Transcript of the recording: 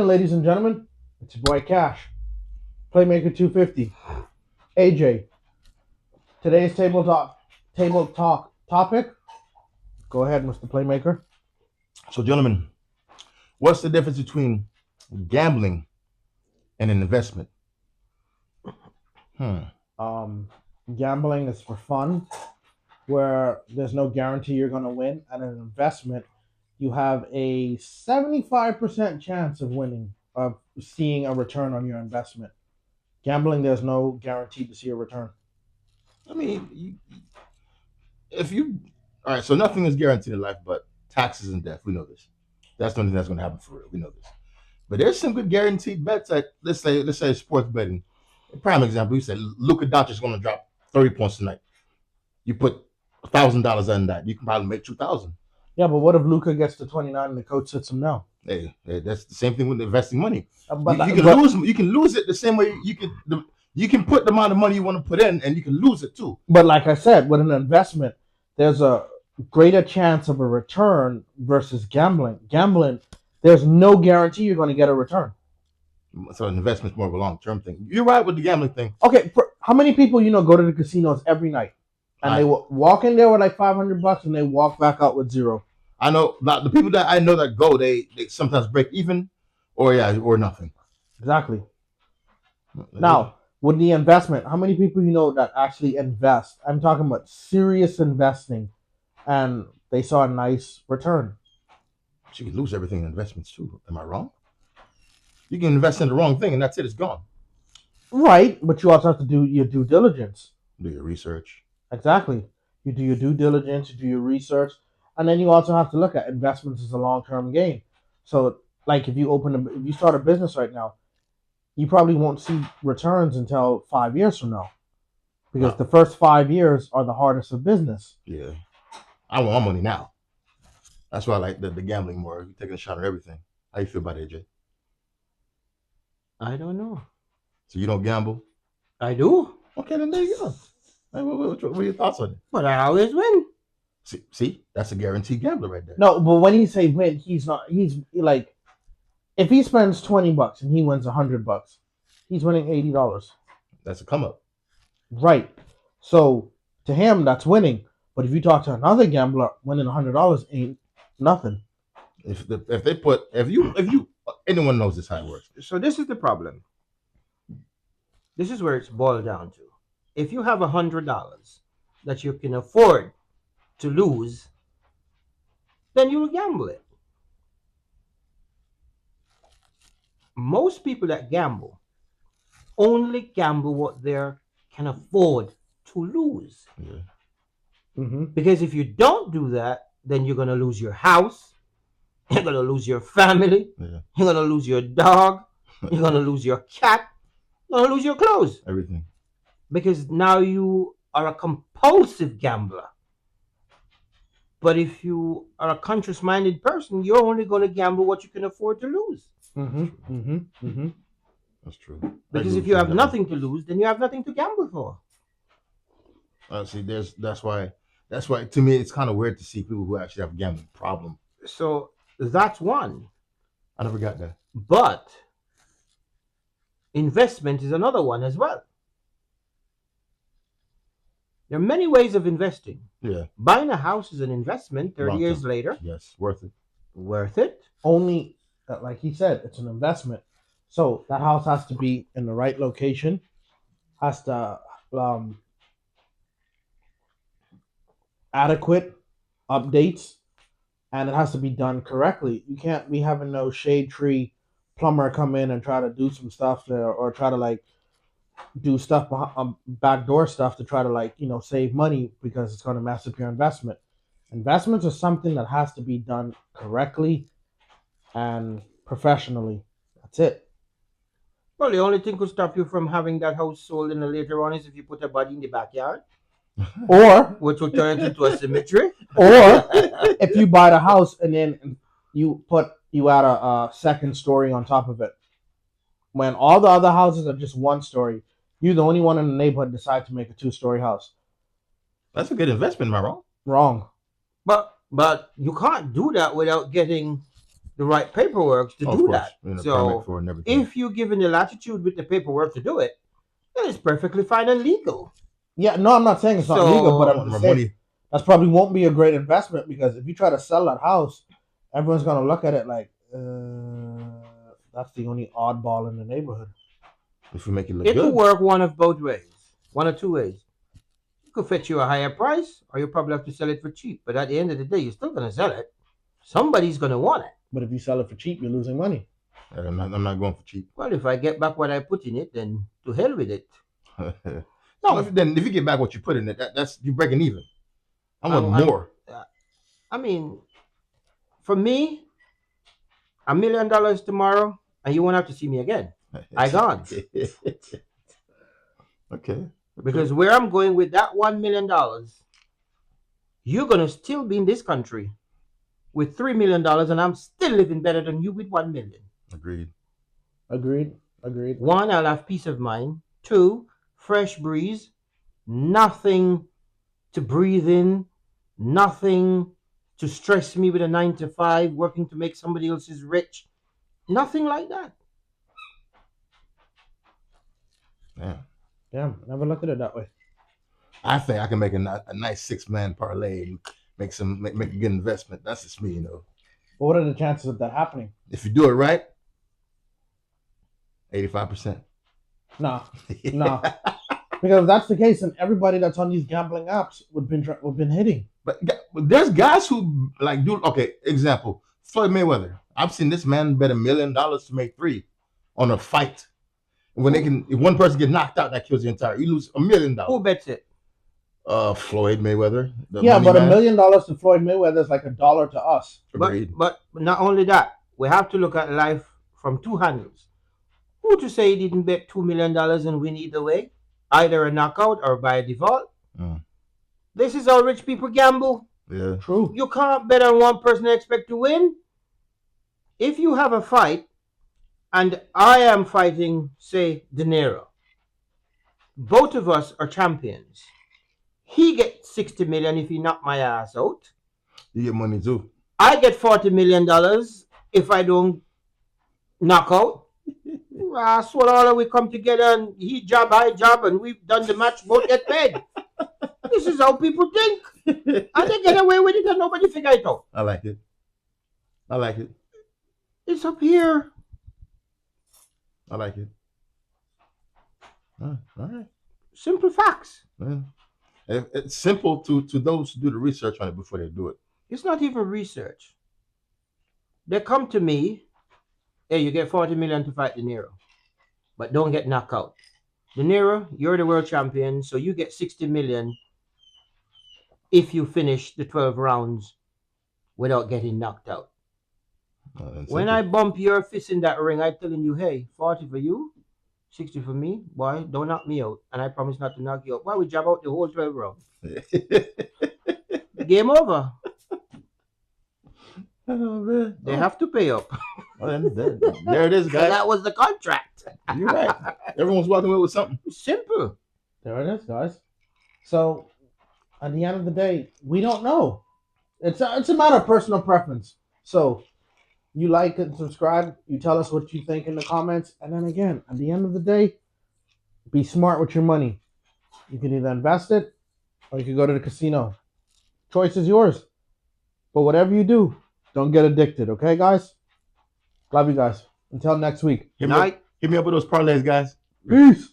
Ladies and gentlemen, it's your boy Cash, Playmaker 250, AJ. Today's table talk topic. Go ahead, Mr. Playmaker. So, gentlemen, what's the difference between gambling and an investment? Hmm. Um, Gambling is for fun, where there's no guarantee you're going to win. And an investment, you have a 75% chance of winning, of seeing a return on your investment. Gambling, there's no guarantee to see a return. I mean, if you, all right, so nothing is guaranteed in life but taxes and death. We know this. That's the only thing that's going to happen for real. We know this. But there's some good guaranteed bets. Like let's say sports betting. A prime example, you said Luka Doncic is going to drop 30 points tonight. You put $1,000 on that, you can probably make 2,000. Yeah, but what if Luca gets to 29 and the coach sits him down? Hey, that's the same thing with investing money. But, You can lose. You can lose it the same way you can put the amount of money you want to put in, and you can lose it too. But like I said, with an investment, there's a greater chance of a return versus gambling. Gambling, there's no guarantee you're going to get a return. So an investment's more of a long-term thing. You're right with the gambling thing. Okay, how many people go to the casinos every night and they walk in there with like $500 and they walk back out with zero? I know the people that I know that go, they sometimes break even, or nothing. Exactly. Now, with the investment, how many people that actually invest? I'm talking about serious investing, and they saw a nice return. You can lose everything in investments too. Am I wrong? You can invest in the wrong thing, and that's it. It's gone. Right, but you also have to do your due diligence. Do your research. Exactly. You do your due diligence, you do your research, and then you also have to look at investments as a long-term game. So, like if you start a business right now, you probably won't see returns until 5 years from now, because the first 5 years are the hardest of business. Yeah, I want my money now. That's why I like the gambling more. You're taking a shot at everything. How you feel about it, AJ? I don't know. So you don't gamble? I do. Okay, then there you go. What are your thoughts on it? But I always win. See, that's a guaranteed gambler right there. No, but when he say win, he's not. He's like, if he spends $20 and he wins $100, he's winning $80. That's a come up. Right. So to him, that's winning. But if you talk to another gambler, winning $100 ain't nothing. If anyone knows this how it works. So this is the problem. This is where it's boiled down to. If you have $100 that you can afford to lose, then you will gamble it. Most people that gamble only gamble what they can afford to lose. Yeah. Mm-hmm. Because if you don't do that, then you're going to lose your house, you're going to lose your family, Yeah. you're going to lose your dog, you're going to lose your cat, you're going to lose your clothes. Everything. Because now you are a compulsive gambler. But if you are a conscious-minded person, you're only going to gamble what you can afford to lose. Mm-hmm. Mm-hmm. Mm-hmm. That's true. Because if you have nothing to lose, then you have nothing to gamble for. See, that's why to me it's kind of weird to see people who actually have a gambling problem. So that's one. I never got that. But investment is another one as well. There are many ways of investing. Yeah. Buying a house is an investment 30 Long years term. later. Yes, worth it. Worth it. Only, like he said, it's an investment. So that house has to be in the right location, has to adequate updates, and it has to be done correctly. You can't be having no shade tree plumber come in and try to do some stuff there, or try to like do stuff backdoor stuff to try to save money, because it's going to mess up your investment. Investments are something that has to be done correctly and professionally. That's it. Well, the only thing could stop you from having that house sold in the later on is if you put a body in the backyard, Or which will turn it into a cemetery. or if you buy the house and then you add a second story on top of it, when all the other houses are just one story, you're the only one in the neighborhood decide to make a 2-story house. That's a good investment, am I wrong? Wrong. But you can't do that without getting the right paperwork to Of do course, that. you know, So permit for it and everything. if you're given the latitude with the paperwork to do it, then it's perfectly fine and legal. Yeah, no, I'm not saying it's not So- legal, but I'm Want just more saying money. that's probably won't be a great investment because if you try to sell that house, everyone's gonna look at it like that's the only oddball in the neighborhood. If we make it look It could good. work one of both ways, one or two ways. It could fetch you a higher price, or you probably have to sell it for cheap. But at the end of the day, you're still gonna sell it. Somebody's gonna want it. But if you sell it for cheap, you're losing money. I'm not going for cheap. Well, if I get back what I put in it, then to hell with it. No, if you get back what you put in it, that's you're breaking even. I want I'm- more. I mean, for me, $1 million tomorrow, and you won't have to see me again. I gone. Okay. Because where I'm going with that $1 million, you're gonna still be in this country with $3 million, and I'm still living better than you with $1 million. Agreed. Agreed. One, I'll have peace of mind. Two, fresh breeze, nothing to breathe in, nothing to stress me with a 9 to 5, working to make somebody else's rich. Nothing like that. Yeah. Yeah, never look at it that way. I think I can make a nice 6-man parlay and make a good investment. That's just me, you know. But what are the chances of that happening? If you do it right, 85%. No. No. Because if that's the case, then everybody that's on these gambling apps would been hitting. But there's guys who like do okay. Example: Floyd Mayweather. I've seen this man bet $1 million to make 3 on a fight. When if one person get knocked out, that kills the entire. You lose $1 million. Who bets it? Floyd Mayweather. The Yeah, money but man. $1 million to Floyd Mayweather is like $1 to us. Agreed. But not only that, we have to look at life from two handles. Who to say he didn't bet $2 million and win either way? Either a knockout or by default? Mm. This is how rich people gamble. Yeah. True. You can't bet on one person and expect to win. If you have a fight, and I am fighting, say, De Niro, both of us are champions. He gets 60 million if he knock my ass out. You get money too. I get $40 million if I don't knock out. I swear all of we come together and he job, I job, and we've done the match, both get paid. This is how people think. And they get away with it and nobody figure it out. I like it. I like it. It's up here. I like it. All right. Simple facts. Yeah. It's simple to those who do the research on it before they do it. It's not even research. They come to me, hey, you get 40 million to fight De Niro, but don't get knocked out. De Niro, you're the world champion, so you get 60 million if you finish the 12 rounds without getting knocked out. When I bump your fist in that ring, I'm telling you, hey, 40 for you, 60 for me, boy, don't knock me out. And I promise not to knock you out. Why we jab out the whole 12 rounds? Game over. Oh, man. They have to pay up. Well, there it is, So guys. that was the contract. You're right. Everyone's walking away with something. Simple. There it is, guys. So, at the end of the day, we don't know. It's a matter of personal preference. So, you like and subscribe. You tell us what you think in the comments. And then again, at the end of the day, be smart with your money. You can either invest it or you can go to the casino. Choice is yours. But whatever you do, don't get addicted. Okay, guys? Love you guys. Until next week. Hit me up with those parlays, guys. Peace.